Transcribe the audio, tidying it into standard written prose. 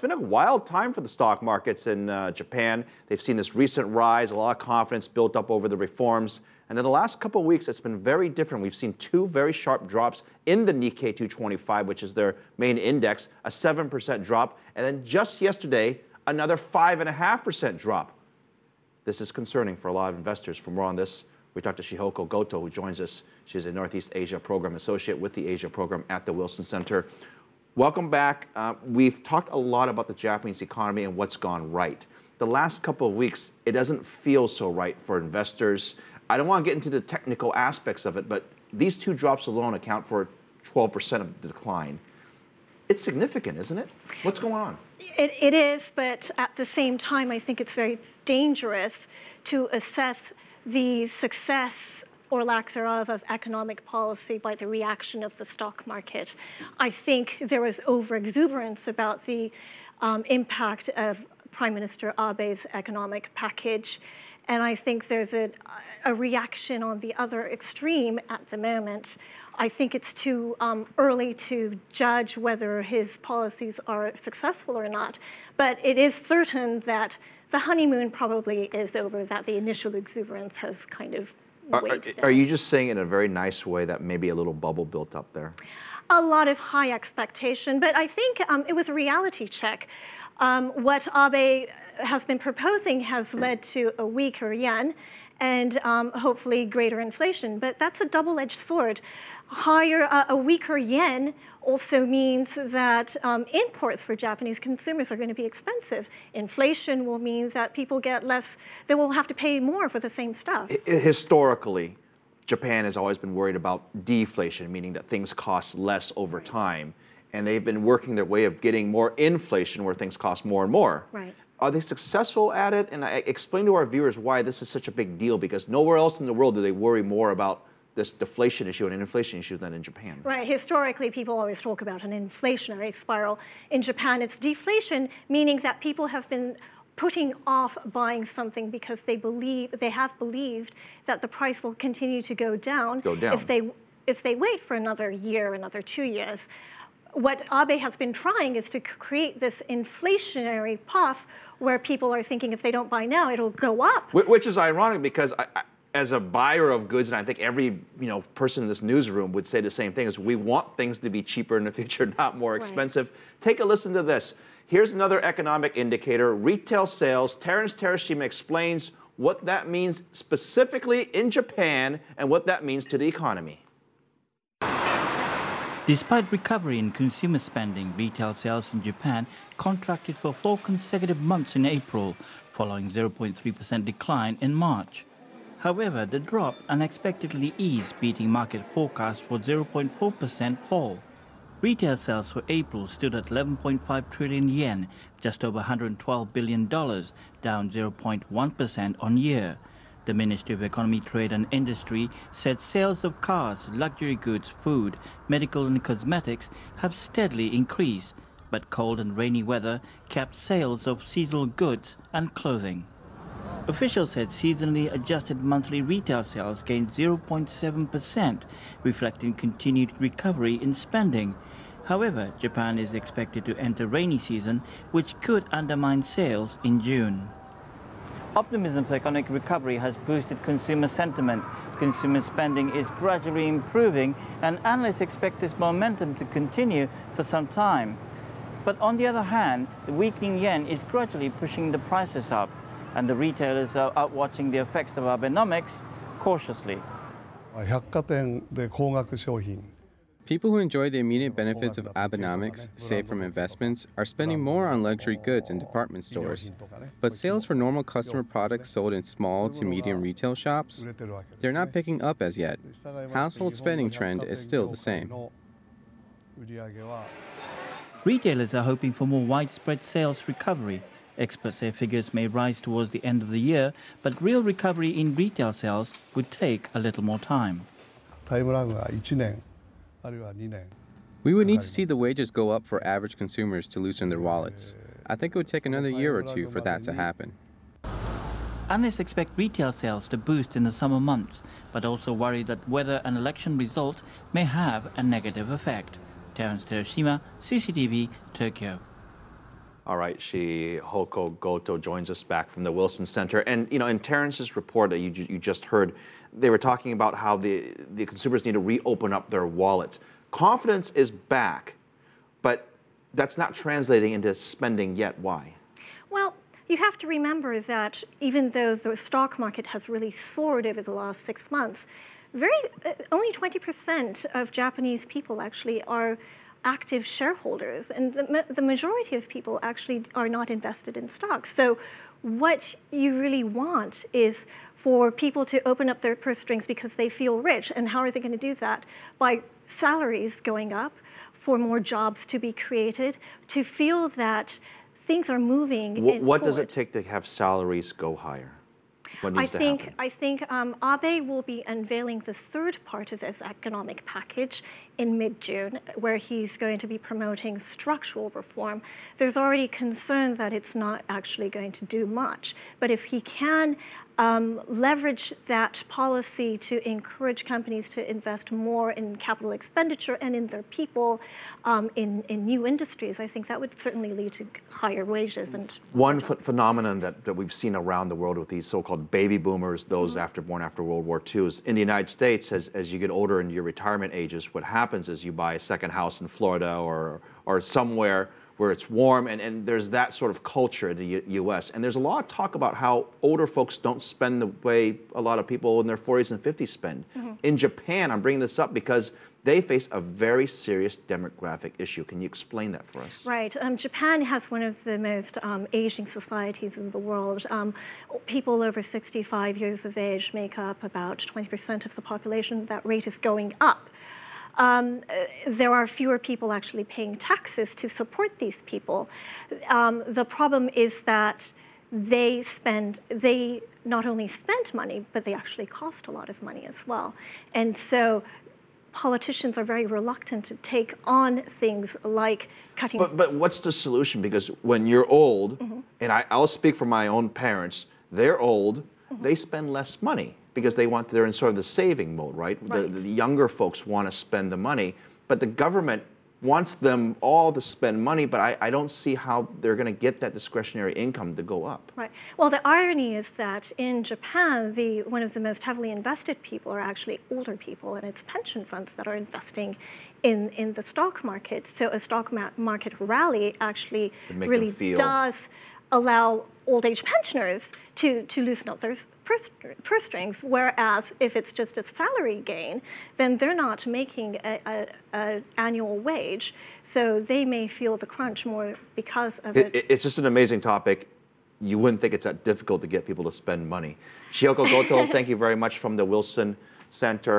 been a wild time for the stock markets in Japan. They've seen this recent rise, a lot of confidence built up over the reforms. And in the last couple of weeks, it's been very different. We've seen two very sharp drops in the Nikkei 225, which is their main index, a 7% drop. And then just yesterday, another 5.5% drop. This is concerning for a lot of investors. For more on this, we talked to Shihoko Goto, who joins us. She's a Northeast Asia Program Associate with the Asia Program at the Wilson Center. Welcome back. We've talked a lot about the Japanese economy and what's gone right. The last couple of weeks, it doesn't feel so right for investors. I don't want to get into the technical aspects of it, but these two drops alone account for 12% of the decline. It's significant, isn't it? What's going on? It is, but at the same time, I think it's very dangerous to assess the success or lack thereof of economic policy by the reaction of the stock market. I think there was overexuberance about the impact of Prime Minister Abe's economic package. And I think there's a reaction on the other extreme at the moment. I think it's too early to judge whether his policies are successful or not. But it is certain that the honeymoon probably is over, that the initial exuberance has kind of weighed down. Are you just saying in a very nice way that maybe a little bubble built up there? A lot of high expectation, but I think it was a reality check. What Abe has been proposing has led to a weaker yen and hopefully greater inflation, but that's a double-edged sword. A weaker yen also means that imports for Japanese consumers are going to be expensive. Inflation will mean that people get less, they will have to pay more for the same stuff. Historically, Japan has always been worried about deflation, meaning that things cost less over time. And they've been working their way of getting more inflation where things cost more and more. Right. Are they successful at it? And I explain to our viewers why this is such a big deal, because nowhere else in the world do they worry more about this deflation issue and an inflation issue than in Japan. Right. Historically, people always talk about an inflationary spiral. In Japan, it's deflation, meaning that people have been putting off buying something because they have believed that the price will continue to go down. If they wait for another year, another 2 years. What Abe has been trying is to create this inflationary puff where people are thinking if they don't buy now, it'll go up. Which is ironic because as a buyer of goods, and I think every person in this newsroom would say the same thing, is we want things to be cheaper in the future, not more expensive. Right. Take a listen to this. Here's another economic indicator, retail sales. Terence Terashima explains what that means specifically in Japan and what that means to the economy. Despite recovery in consumer spending, retail sales in Japan contracted for 4 consecutive months in April, following 0.3% decline in March. However, the drop unexpectedly eased, beating market forecasts for 0.4% fall. Retail sales for April stood at 11.5 trillion yen, just over $112 billion, down 0.1% on year. The Ministry of Economy, Trade and Industry said sales of cars, luxury goods, food, medical and cosmetics have steadily increased, but cold and rainy weather kept sales of seasonal goods and clothing. Officials said seasonally adjusted monthly retail sales gained 0.7%, reflecting continued recovery in spending. However, Japan is expected to enter rainy season, which could undermine sales in June. Optimism for economic recovery has boosted consumer sentiment. Consumer spending is gradually improving, and analysts expect this momentum to continue for some time. But on the other hand, the weakening yen is gradually pushing the prices up, and the retailers are out watching the effects of Abenomics cautiously. People who enjoy the immediate benefits of Abenomics, saved from investments, are spending more on luxury goods in department stores. But sales for normal customer products sold in small to medium retail shops, they're not picking up as yet. Household spending trend is still the same. Retailers are hoping for more widespread sales recovery. Experts say figures may rise towards the end of the year, but real recovery in retail sales would take a little more time. We would need to see the wages go up for average consumers to loosen their wallets. I think it would take another year or two for that to happen. Analysts expect retail sales to boost in the summer months, but also worry that weather and election results may have a negative effect. Terence Terashima, CCTV, Tokyo. All right, Shihoko Goto joins us back from the Wilson Center. And, in Terrence's report that you just heard, they were talking about how the consumers need to reopen up their wallets. Confidence is back, but that's not translating into spending yet. Why? Well, you have to remember that even though the stock market has really soared over the last 6 months, only 20% of Japanese people actually are active shareholders, and the majority of people actually are not invested in stocks. So what you really want is for people to open up their purse strings because they feel rich. And how are they going to do that? By salaries going up, for more jobs to be created, to feel that things are moving What does it take to have salaries go higher? What needs to happen? I think Abe will be unveiling the third part of his economic package in mid-June, where he's going to be promoting structural reform. There's already concern that it's not actually going to do much. But if he can leverage that policy to encourage companies to invest more in capital expenditure and in their people in new industries, I think that would certainly lead to higher wages. And one phenomenon that we've seen around the world with these so-called baby boomers, those born after World War II, is in the United States, as you get older into your retirement ages, what happens is you buy a second house in Florida or somewhere where it's warm, and there's that sort of culture in the U.S. And there's a lot of talk about how older folks don't spend the way a lot of people in their 40s and 50s spend. In Japan, I'm bringing this up because they face a very serious demographic issue. Can you explain that for us? Right. Japan has one of the most aging societies in the world. People over 65 years of age make up about 20% of the population. That rate is going up. There are fewer people actually paying taxes to support these people. The problem is that they not only spend money, but they actually cost a lot of money as well. And so politicians are very reluctant to take on things like cutting. But what's the solution? Because when you're old, and I'll speak for my own parents, they're old, they spend less money because they're in sort of the saving mode, right? The younger folks want to spend the money, but the government wants them all to spend money, but I don't see how they're going to get that discretionary income to go up. Right. Well, the irony is that in Japan, one of the most heavily invested people are actually older people, and it's pension funds that are investing in the stock market. So a stock market rally actually really does allow old age pensioners to loosen up their purse strings, whereas if it's just a salary gain, then they're not making an annual wage, so they may feel the crunch more because of it. It's just an amazing topic. You wouldn't think it's that difficult to get people to spend money. Shihoko Goto, thank you very much from the Wilson Center.